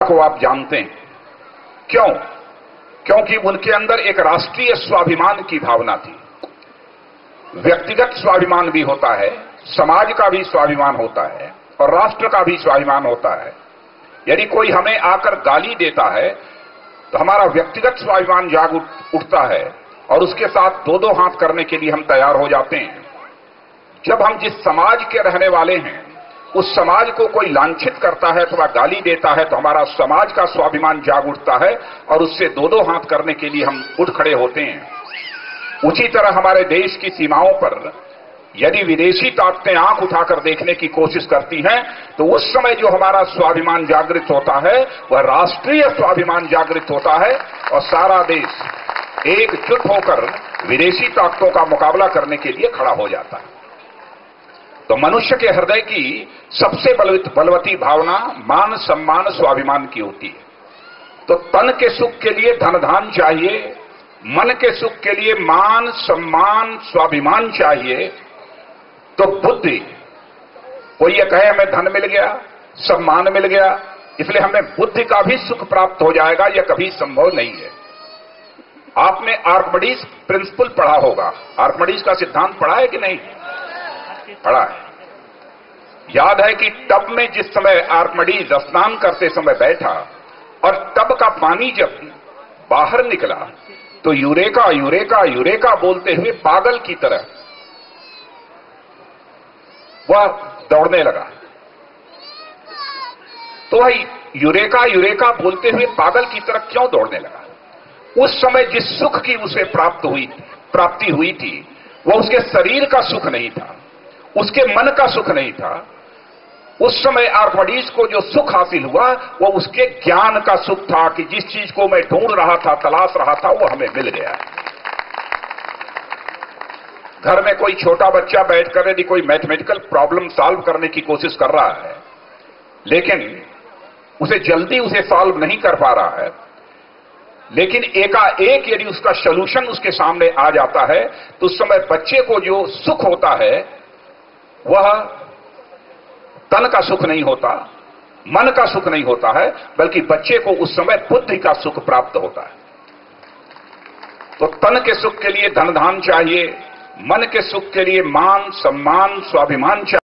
को आप जानते हैं। क्यों? क्योंकि उनके अंदर एक राष्ट्रीय स्वाभिमान की भावना थी। व्यक्तिगत स्वाभिमान भी होता है, समाज का भी स्वाभिमान होता है और राष्ट्र का भी स्वाभिमान होता है। यदि कोई हमें आकर गाली देता है तो हमारा व्यक्तिगत स्वाभिमान जाग उठता है और उसके साथ दो दो हाथ करने के लिए हम तैयार हो जाते हैं। जब हम जिस समाज के रहने वाले हैं उस समाज को कोई लांछित करता है अथवा गाली देता है तो हमारा समाज का स्वाभिमान जाग उठता है और उससे दो दो हाथ करने के लिए हम उठ खड़े होते हैं। उसी तरह हमारे देश की सीमाओं पर यदि विदेशी ताकतें आंख उठाकर देखने की कोशिश करती हैं तो उस समय जो हमारा स्वाभिमान जागृत होता है वह राष्ट्रीय स्वाभिमान जागृत होता है और सारा देश एकजुट होकर विदेशी ताकतों का मुकाबला करने के लिए खड़ा हो जाता है। तो मनुष्य के हृदय की सबसे बलवती भावना मान सम्मान स्वाभिमान की होती है। तो तन के सुख के लिए धन धान चाहिए, मन के सुख के लिए मान सम्मान स्वाभिमान चाहिए। तो बुद्धि, कोई ये कहे हमें धन मिल गया, सम्मान मिल गया, इसलिए हमें बुद्धि का भी सुख प्राप्त हो जाएगा, यह कभी संभव नहीं है। आपने आर्किमिडीज प्रिंसिपल पढ़ा होगा। आर्किमिडीज का सिद्धांत पढ़ा है कि नहीं? पढ़ा है। याद है कि टब में जिस समय आर्किमिडीज स्नान करते समय बैठा और टब का पानी जब बाहर निकला तो यूरेका यूरेका यूरेका बोलते हुए पागल की तरह वह दौड़ने लगा। तो वह यूरेका यूरेका बोलते हुए पागल की तरह क्यों दौड़ने लगा? उस समय जिस सुख की उसे प्राप्ति हुई थी वह उसके शरीर का सुख नहीं था, उसके मन का सुख नहीं था। उस समय आर्किमिडीज को जो सुख हासिल हुआ वो उसके ज्ञान का सुख था कि जिस चीज को मैं ढूंढ रहा था, तलाश रहा था, वो हमें मिल गया। घर में कोई छोटा बच्चा बैठकर यदि कोई मैथमेटिकल प्रॉब्लम सॉल्व करने की कोशिश कर रहा है लेकिन उसे सॉल्व नहीं कर पा रहा है, लेकिन एकाएक यदि उसका सॉल्यूशन उसके सामने आ जाता है तो उस समय बच्चे को जो सुख होता है वह तन का सुख नहीं होता, मन का सुख नहीं होता है, बल्कि बच्चे को उस समय बुद्धि का सुख प्राप्त होता है। तो तन के सुख के लिए धन धान चाहिए, मन के सुख के लिए मान सम्मान स्वाभिमान चाहिए।